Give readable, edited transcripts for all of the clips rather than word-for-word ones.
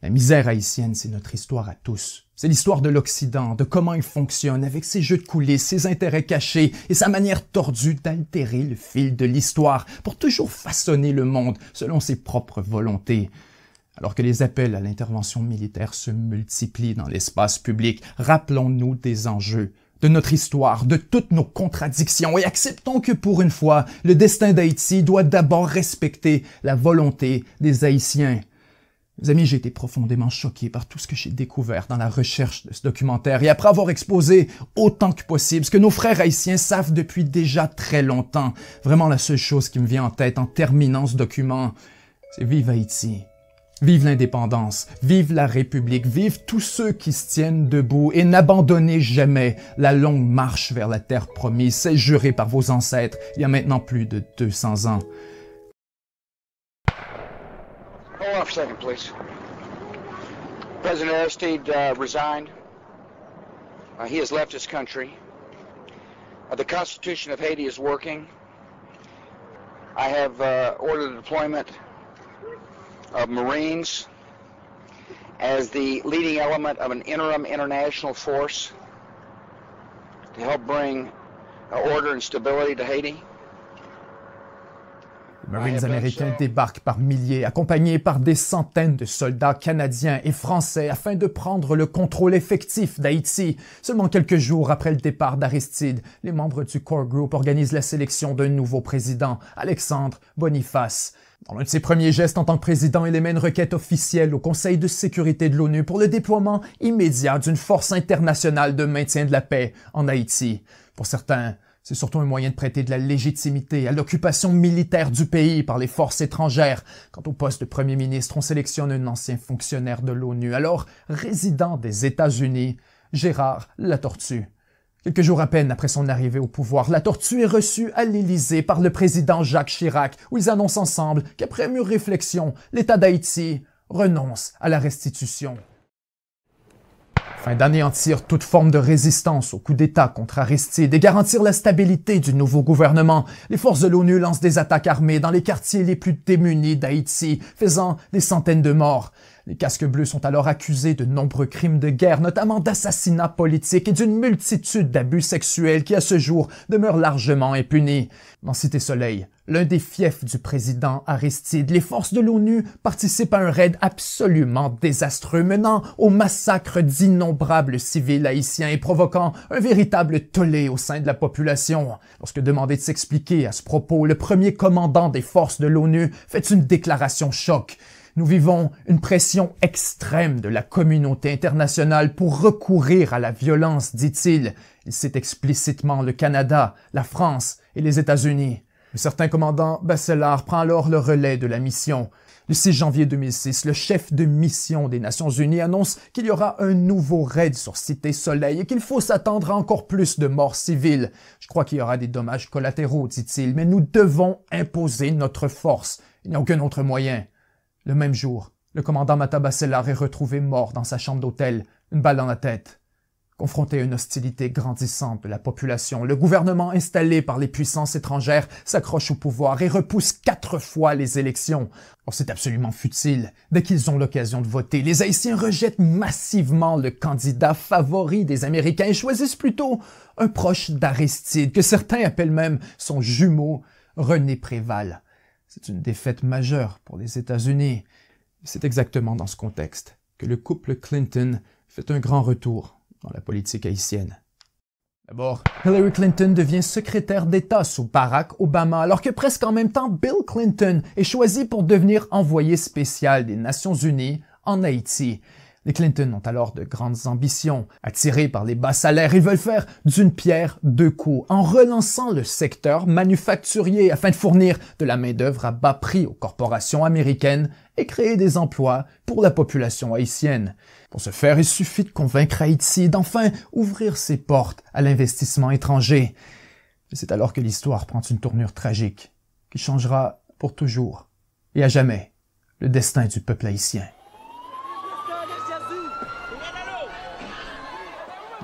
La misère haïtienne, c'est notre histoire à tous. C'est l'histoire de l'Occident, de comment il fonctionne avec ses jeux de coulisses, ses intérêts cachés et sa manière tordue d'altérer le fil de l'histoire pour toujours façonner le monde selon ses propres volontés. Alors que les appels à l'intervention militaire se multiplient dans l'espace public, rappelons-nous des enjeux, de notre histoire, de toutes nos contradictions et acceptons que pour une fois, le destin d'Haïti doit d'abord respecter la volonté des Haïtiens. Mes amis, j'ai été profondément choqué par tout ce que j'ai découvert dans la recherche de ce documentaire et après avoir exposé autant que possible ce que nos frères haïtiens savent depuis déjà très longtemps. Vraiment, la seule chose qui me vient en tête en terminant ce document, c'est vive Haïti. Vive l'indépendance, vive la République, vive tous ceux qui se tiennent debout et n'abandonnez jamais la longue marche vers la terre promise, celle jurée par vos ancêtres il y a maintenant plus de 200 ans. Hold on for a second, please. President Aristide resigned. He has left his country. The Constitution of Haiti is working. I have ordered the deployment of Marines as the leading element of an interim international force to help bring order and stability to Haiti. Les Marines américains débarquent par milliers, accompagnés par des centaines de soldats canadiens et français afin de prendre le contrôle effectif d'Haïti. Seulement quelques jours après le départ d'Aristide, les membres du Core Group organisent la sélection d'un nouveau président, Alexandre Boniface. Dans l'un de ses premiers gestes en tant que président, il émet une requête officielle au Conseil de sécurité de l'ONU pour le déploiement immédiat d'une force internationale de maintien de la paix en Haïti. Pour certains, c'est surtout un moyen de prêter de la légitimité à l'occupation militaire du pays par les forces étrangères. Quant au poste de premier ministre, on sélectionne un ancien fonctionnaire de l'ONU, alors résident des États-Unis, Gérard Latortue. Quelques jours à peine après son arrivée au pouvoir, Latortue est reçu à l'Élysée par le président Jacques Chirac, où ils annoncent ensemble qu'après mûre réflexion, l'État d'Haïti renonce à la restitution. Afin d'anéantir toute forme de résistance au coup d'État contre Aristide et garantir la stabilité du nouveau gouvernement, les forces de l'ONU lancent des attaques armées dans les quartiers les plus démunis d'Haïti, faisant des centaines de morts. Les casques bleus sont alors accusés de nombreux crimes de guerre, notamment d'assassinats politiques et d'une multitude d'abus sexuels qui, à ce jour, demeurent largement impunis. Dans Cité Soleil, l'un des fiefs du président Aristide, les forces de l'ONU participent à un raid absolument désastreux, menant au massacre d'innombrables civils haïtiens et provoquant un véritable tollé au sein de la population. Lorsque demandé de s'expliquer à ce propos, le premier commandant des forces de l'ONU fait une déclaration choc. Nous vivons une pression extrême de la communauté internationale pour recourir à la violence, dit-il. Il cite explicitement le Canada, la France et les États-Unis. Un certain commandant Bachelard prend alors le relais de la mission. Le 6 janvier 2006, le chef de mission des Nations Unies annonce qu'il y aura un nouveau raid sur Cité Soleil et qu'il faut s'attendre à encore plus de morts civiles. Je crois qu'il y aura des dommages collatéraux, dit-il, mais nous devons imposer notre force. Il n'y a aucun autre moyen. Le même jour, le commandant Mata Bachelard est retrouvé mort dans sa chambre d'hôtel, une balle dans la tête. Confronté à une hostilité grandissante de la population, le gouvernement installé par les puissances étrangères s'accroche au pouvoir et repousse 4 fois les élections. Or, c'est absolument futile. Dès qu'ils ont l'occasion de voter, les Haïtiens rejettent massivement le candidat favori des Américains et choisissent plutôt un proche d'Aristide, que certains appellent même son jumeau, René Préval. C'est une défaite majeure pour les États-Unis. C'est exactement dans ce contexte que le couple Clinton fait un grand retour dans la politique haïtienne. D'abord, Hillary Clinton devient secrétaire d'État sous Barack Obama, alors que presque en même temps, Bill Clinton est choisi pour devenir envoyé spécial des Nations Unies en Haïti. Les Clinton ont alors de grandes ambitions. Attirés par les bas salaires, ils veulent faire d'une pierre deux coups en relançant le secteur manufacturier afin de fournir de la main-d'œuvre à bas prix aux corporations américaines et créer des emplois pour la population haïtienne. Pour ce faire, il suffit de convaincre Haïti d'enfin ouvrir ses portes à l'investissement étranger. Et c'est alors que l'histoire prend une tournure tragique qui changera pour toujours et à jamais le destin du peuple haïtien.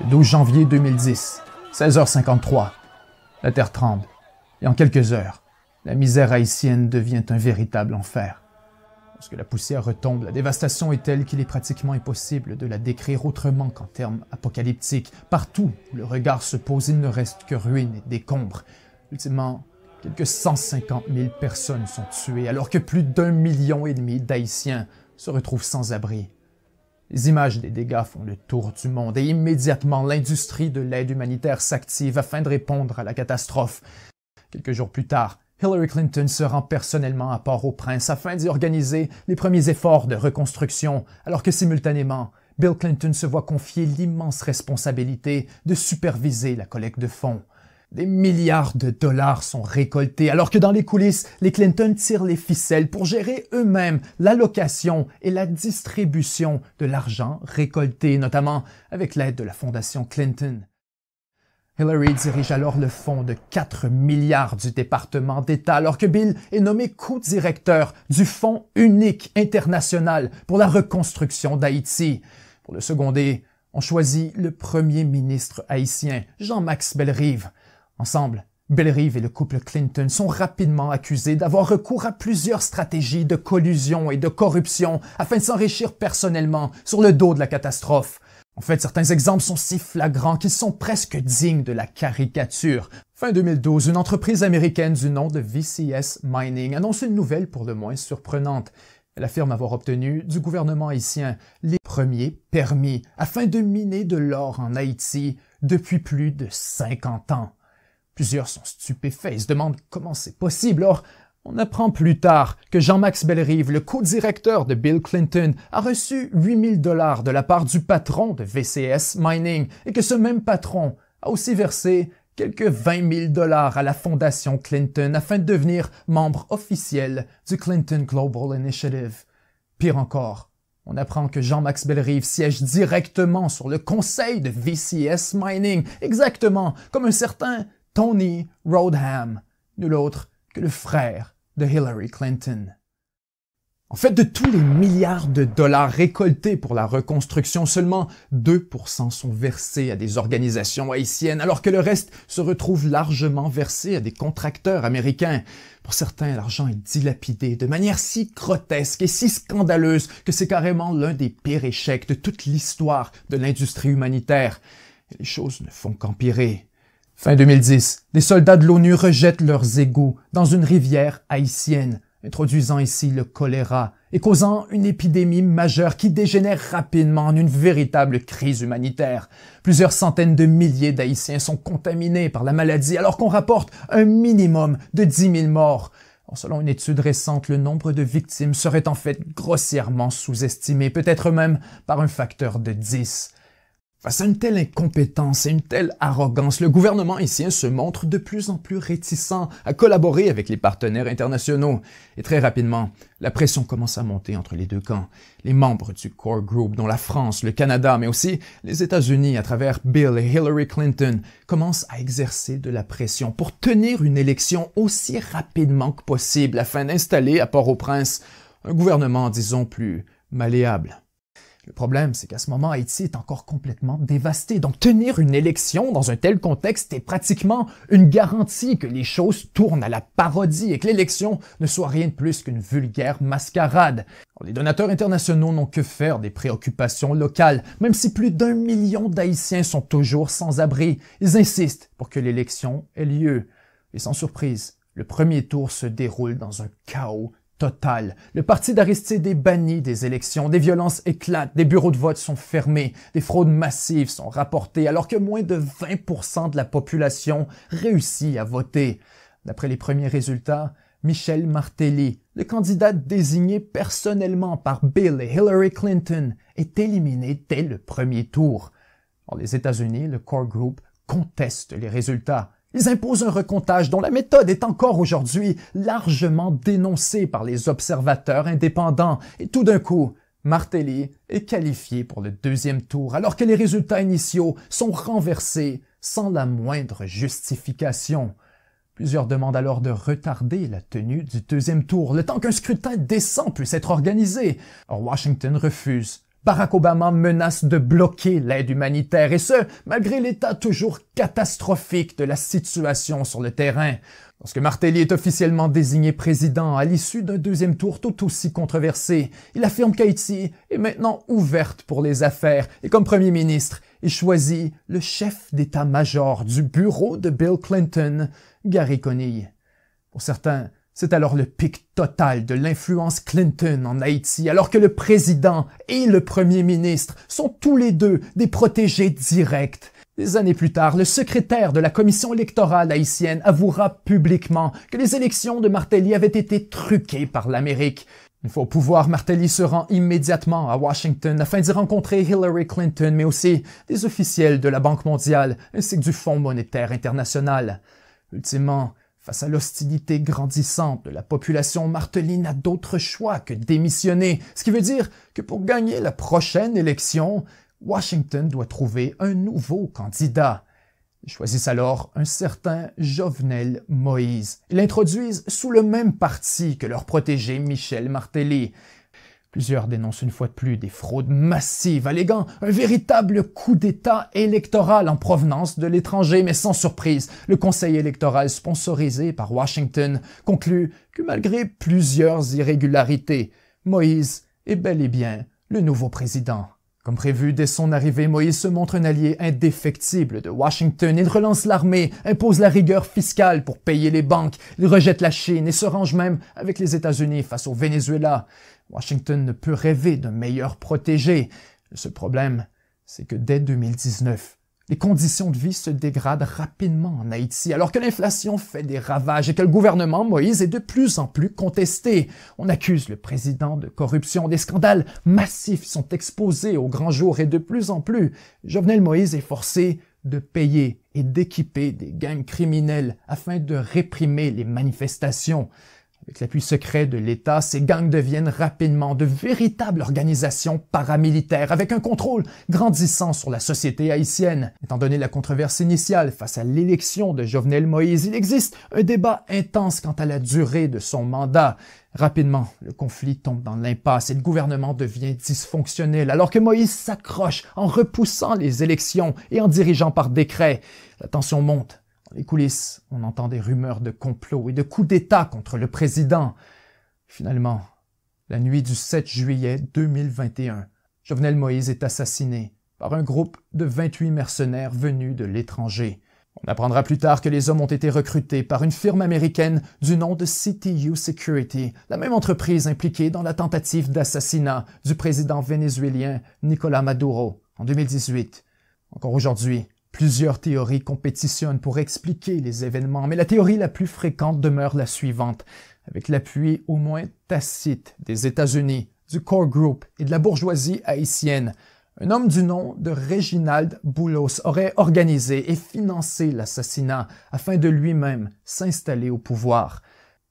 Le 12 janvier 2010, 16h53, la terre tremble, et en quelques heures, la misère haïtienne devient un véritable enfer. Lorsque la poussière retombe, la dévastation est telle qu'il est pratiquement impossible de la décrire autrement qu'en termes apocalyptiques. Partout où le regard se pose, il ne reste que ruines et décombres. Ultimement, quelques 150 000 personnes sont tuées, alors que plus d'1,5 million d'Haïtiens se retrouvent sans abri. Les images des dégâts font le tour du monde et immédiatement l'industrie de l'aide humanitaire s'active afin de répondre à la catastrophe. Quelques jours plus tard, Hillary Clinton se rend personnellement à Port-au-Prince afin d'y organiser les premiers efforts de reconstruction, alors que simultanément, Bill Clinton se voit confier l'immense responsabilité de superviser la collecte de fonds. Des milliards de dollars sont récoltés, alors que dans les coulisses, les Clinton tirent les ficelles pour gérer eux-mêmes l'allocation et la distribution de l'argent récolté, notamment avec l'aide de la Fondation Clinton. Hillary dirige alors le fonds de 4 milliards du département d'État, alors que Bill est nommé co-directeur du Fonds unique international pour la reconstruction d'Haïti. Pour le seconder, on choisit le premier ministre haïtien, Jean-Max Bellerive. Ensemble, Bellerive et le couple Clinton sont rapidement accusés d'avoir recours à plusieurs stratégies de collusion et de corruption afin de s'enrichir personnellement sur le dos de la catastrophe. En fait, certains exemples sont si flagrants qu'ils sont presque dignes de la caricature. Fin 2012, une entreprise américaine du nom de VCS Mining annonce une nouvelle pour le moins surprenante. Elle affirme avoir obtenu du gouvernement haïtien les premiers permis afin de miner de l'or en Haïti depuis plus de 50 ans. Plusieurs sont stupéfaits et se demandent comment c'est possible. Or, on apprend plus tard que Jean-Max Bellerive, le co-directeur de Bill Clinton, a reçu 8 000 $ de la part du patron de VCS Mining et que ce même patron a aussi versé quelques 20 000 $ à la Fondation Clinton afin de devenir membre officiel du Clinton Global Initiative. Pire encore, on apprend que Jean-Max Bellerive siège directement sur le conseil de VCS Mining, exactement comme un certain Tony Rodham, nul autre que le frère de Hillary Clinton. En fait, de tous les milliards de dollars récoltés pour la reconstruction, seulement 2% sont versés à des organisations haïtiennes, alors que le reste se retrouve largement versé à des contracteurs américains. Pour certains, l'argent est dilapidé de manière si grotesque et si scandaleuse que c'est carrément l'un des pires échecs de toute l'histoire de l'industrie humanitaire. Et les choses ne font qu'empirer. Fin 2010, des soldats de l'ONU rejettent leurs égouts dans une rivière haïtienne, introduisant ici le choléra et causant une épidémie majeure qui dégénère rapidement en une véritable crise humanitaire. Plusieurs centaines de milliers d'Haïtiens sont contaminés par la maladie alors qu'on rapporte un minimum de 10 000 morts. Selon une étude récente, le nombre de victimes serait en fait grossièrement sous-estimé, peut-être même par un facteur de 10. Face à une telle incompétence et une telle arrogance, le gouvernement haïtien se montre de plus en plus réticent à collaborer avec les partenaires internationaux. Et très rapidement, la pression commence à monter entre les deux camps. Les membres du Core Group, dont la France, le Canada, mais aussi les États-Unis à travers Bill et Hillary Clinton, commencent à exercer de la pression pour tenir une élection aussi rapidement que possible afin d'installer à Port-au-Prince un gouvernement, disons, plus malléable. Le problème, c'est qu'à ce moment, Haïti est encore complètement dévasté. Donc, tenir une élection dans un tel contexte est pratiquement une garantie que les choses tournent à la parodie et que l'élection ne soit rien de plus qu'une vulgaire mascarade. Alors, les donateurs internationaux n'ont que faire des préoccupations locales, même si plus d'1 million d'Haïtiens sont toujours sans abri. Ils insistent pour que l'élection ait lieu. Et sans surprise, le premier tour se déroule dans un chaos total. Le parti d'Aristide est banni des élections, des violences éclatent, des bureaux de vote sont fermés, des fraudes massives sont rapportées, alors que moins de 20% de la population réussit à voter. D'après les premiers résultats, Michel Martelly, le candidat désigné personnellement par Bill et Hillary Clinton, est éliminé dès le premier tour. Or, les États-Unis, le Core Group, contestent les résultats. Ils imposent un recomptage dont la méthode est encore aujourd'hui largement dénoncée par les observateurs indépendants. Et tout d'un coup, Martelly est qualifié pour le deuxième tour, alors que les résultats initiaux sont renversés sans la moindre justification. Plusieurs demandent alors de retarder la tenue du deuxième tour, le temps qu'un scrutin décent puisse être organisé. Or, Washington refuse. Barack Obama menace de bloquer l'aide humanitaire, et ce, malgré l'état toujours catastrophique de la situation sur le terrain. Lorsque Martelly est officiellement désigné président à l'issue d'un deuxième tour tout aussi controversé, il affirme qu'Haïti est maintenant ouverte pour les affaires et comme premier ministre, il choisit le chef d'état-major du bureau de Bill Clinton, Gary Conille. Pour certains, c'est alors le pic total de l'influence Clinton en Haïti, alors que le président et le premier ministre sont tous les deux des protégés directs. Des années plus tard, le secrétaire de la commission électorale haïtienne avouera publiquement que les élections de Martelly avaient été truquées par l'Amérique. Une fois au pouvoir, Martelly se rend immédiatement à Washington afin d'y rencontrer Hillary Clinton, mais aussi des officiels de la Banque mondiale ainsi que du Fonds monétaire international. Ultimement, face à l'hostilité grandissante de la population, Martelly n'a d'autre choix que démissionner, ce qui veut dire que pour gagner la prochaine élection, Washington doit trouver un nouveau candidat. Ils choisissent alors un certain Jovenel Moïse. Ils l'introduisent sous le même parti que leur protégé Michel Martelly. Plusieurs dénoncent une fois de plus des fraudes massives, alléguant un véritable coup d'État électoral en provenance de l'étranger, mais sans surprise, le conseil électoral sponsorisé par Washington conclut que malgré plusieurs irrégularités, Moïse est bel et bien le nouveau président. Comme prévu, dès son arrivée, Moïse se montre un allié indéfectible de Washington. Il relance l'armée, impose la rigueur fiscale pour payer les banques, il rejette la Chine et se range même avec les États-Unis face au Venezuela. Washington ne peut rêver d'un meilleur protégé. Le seul problème, c'est que dès 2019, les conditions de vie se dégradent rapidement en Haïti, alors que l'inflation fait des ravages et que le gouvernement Moïse est de plus en plus contesté. On accuse le président de corruption, des scandales massifs sont exposés au grand jour et de plus en plus, Jovenel Moïse est forcé de payer et d'équiper des gangs criminels afin de réprimer les manifestations. Avec l'appui secret de l'État, ces gangs deviennent rapidement de véritables organisations paramilitaires avec un contrôle grandissant sur la société haïtienne. Étant donné la controverse initiale face à l'élection de Jovenel Moïse, il existe un débat intense quant à la durée de son mandat. Rapidement, le conflit tombe dans l'impasse et le gouvernement devient dysfonctionnel alors que Moïse s'accroche en repoussant les élections et en dirigeant par décret. La tension monte. Dans les coulisses, on entend des rumeurs de complot et de coups d'État contre le président. Finalement, la nuit du 7 juillet 2021, Jovenel Moïse est assassiné par un groupe de 28 mercenaires venus de l'étranger. On apprendra plus tard que les hommes ont été recrutés par une firme américaine du nom de CTU Security, la même entreprise impliquée dans la tentative d'assassinat du président vénézuélien Nicolás Maduro en 2018. Encore aujourd'hui, plusieurs théories compétitionnent pour expliquer les événements, mais la théorie la plus fréquente demeure la suivante. Avec l'appui au moins tacite des États-Unis, du Core Group et de la bourgeoisie haïtienne, un homme du nom de Réginald Boulos aurait organisé et financé l'assassinat afin de lui-même s'installer au pouvoir.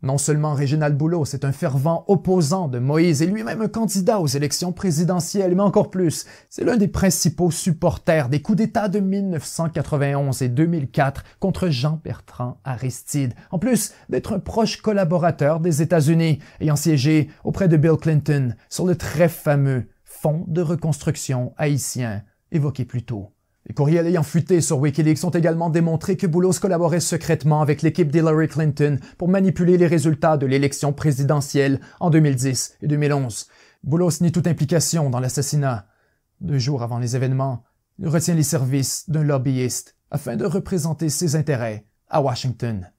Non seulement Réginald Boulos est un fervent opposant de Moïse et lui-même un candidat aux élections présidentielles, mais encore plus, c'est l'un des principaux supporters des coups d'État de 1991 et 2004 contre Jean-Bertrand Aristide, en plus d'être un proche collaborateur des États-Unis, ayant siégé auprès de Bill Clinton sur le très fameux Fonds de reconstruction haïtien évoqué plus tôt. Les courriels ayant fuité sur Wikileaks ont également démontré que Boulos collaborait secrètement avec l'équipe d'Hillary Clinton pour manipuler les résultats de l'élection présidentielle en 2010 et 2011. Boulos nie toute implication dans l'assassinat. 2 jours avant les événements, il retient les services d'un lobbyiste afin de représenter ses intérêts à Washington.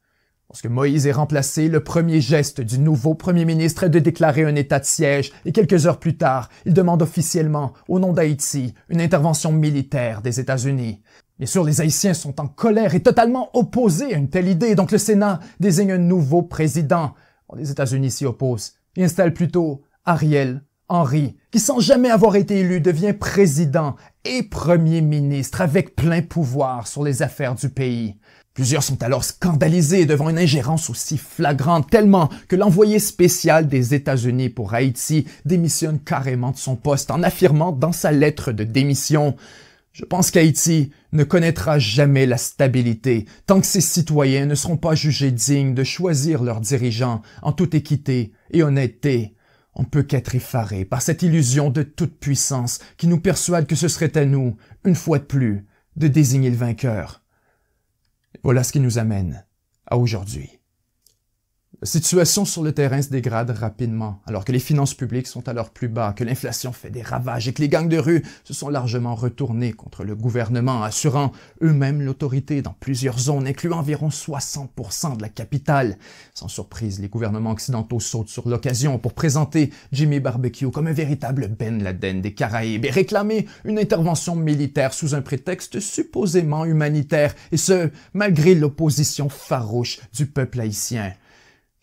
Lorsque Moïse est remplacé, le premier geste du nouveau premier ministre est de déclarer un état de siège et quelques heures plus tard, il demande officiellement, au nom d'Haïti, une intervention militaire des États-Unis. Bien sûr, les Haïtiens sont en colère et totalement opposés à une telle idée, donc le Sénat désigne un nouveau président. Les États-Unis s'y opposent et installent plutôt Ariel Henry, qui sans jamais avoir été élu devient président et premier ministre avec plein pouvoir sur les affaires du pays. Plusieurs sont alors scandalisés devant une ingérence aussi flagrante, tellement que l'envoyé spécial des États-Unis pour Haïti démissionne carrément de son poste en affirmant dans sa lettre de démission « Je pense qu'Haïti ne connaîtra jamais la stabilité tant que ses citoyens ne seront pas jugés dignes de choisir leurs dirigeants en toute équité et honnêteté. On ne peut qu'être effaré par cette illusion de toute puissance qui nous persuade que ce serait à nous, une fois de plus, de désigner le vainqueur. » Voilà ce qui nous amène à aujourd'hui. La situation sur le terrain se dégrade rapidement, alors que les finances publiques sont à leur plus bas, que l'inflation fait des ravages et que les gangs de rue se sont largement retournés contre le gouvernement, assurant eux-mêmes l'autorité dans plusieurs zones, incluant environ 60% de la capitale. Sans surprise, les gouvernements occidentaux sautent sur l'occasion pour présenter Jimmy Barbecue comme un véritable Ben Laden des Caraïbes et réclamer une intervention militaire sous un prétexte supposément humanitaire, et ce, malgré l'opposition farouche du peuple haïtien.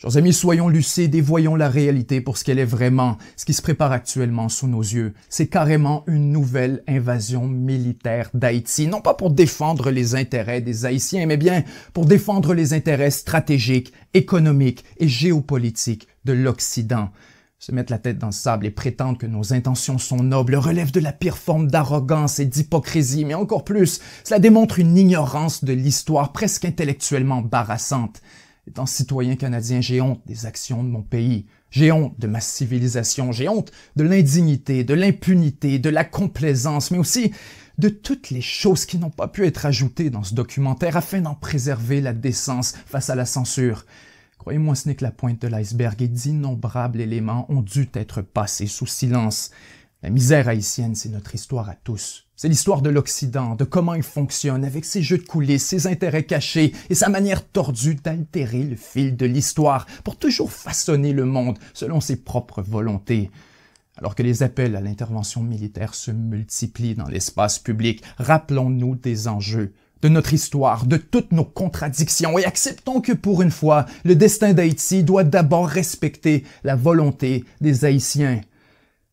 Chers amis, soyons lucides et voyons la réalité pour ce qu'elle est vraiment. Ce qui se prépare actuellement sous nos yeux, c'est carrément une nouvelle invasion militaire d'Haïti. Non pas pour défendre les intérêts des Haïtiens, mais bien pour défendre les intérêts stratégiques, économiques et géopolitiques de l'Occident. Se mettre la tête dans le sable et prétendre que nos intentions sont nobles relève de la pire forme d'arrogance et d'hypocrisie, mais encore plus, cela démontre une ignorance de l'histoire presque intellectuellement embarrassante. Étant citoyen canadien, j'ai honte des actions de mon pays. J'ai honte de ma civilisation. J'ai honte de l'indignité, de l'impunité, de la complaisance, mais aussi de toutes les choses qui n'ont pas pu être ajoutées dans ce documentaire afin d'en préserver la décence face à la censure. Croyez-moi, ce n'est que la pointe de l'iceberg et d'innombrables éléments ont dû être passés sous silence. La misère haïtienne, c'est notre histoire à tous. C'est l'histoire de l'Occident, de comment il fonctionne avec ses jeux de coulisses, ses intérêts cachés et sa manière tordue d'altérer le fil de l'histoire pour toujours façonner le monde selon ses propres volontés. Alors que les appels à l'intervention militaire se multiplient dans l'espace public, rappelons-nous des enjeux, de notre histoire, de toutes nos contradictions et acceptons que pour une fois, le destin d'Haïti doit d'abord respecter la volonté des Haïtiens.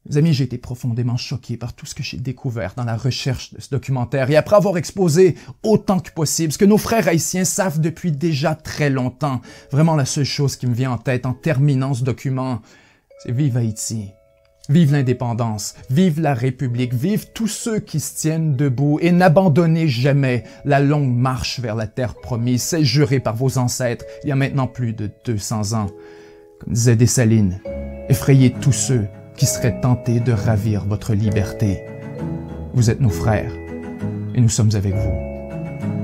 Mes amis, j'ai été profondément choqué par tout ce que j'ai découvert dans la recherche de ce documentaire et après avoir exposé autant que possible ce que nos frères haïtiens savent depuis déjà très longtemps. Vraiment, la seule chose qui me vient en tête en terminant ce document, c'est vive Haïti. Vive l'indépendance, vive la République, vive tous ceux qui se tiennent debout et n'abandonnez jamais la longue marche vers la terre promise, celle jurée par vos ancêtres il y a maintenant plus de 200 ans. Comme disait Dessalines, effrayez tous ceux qui seraient tentés de ravir votre liberté. Vous êtes nos frères et nous sommes avec vous.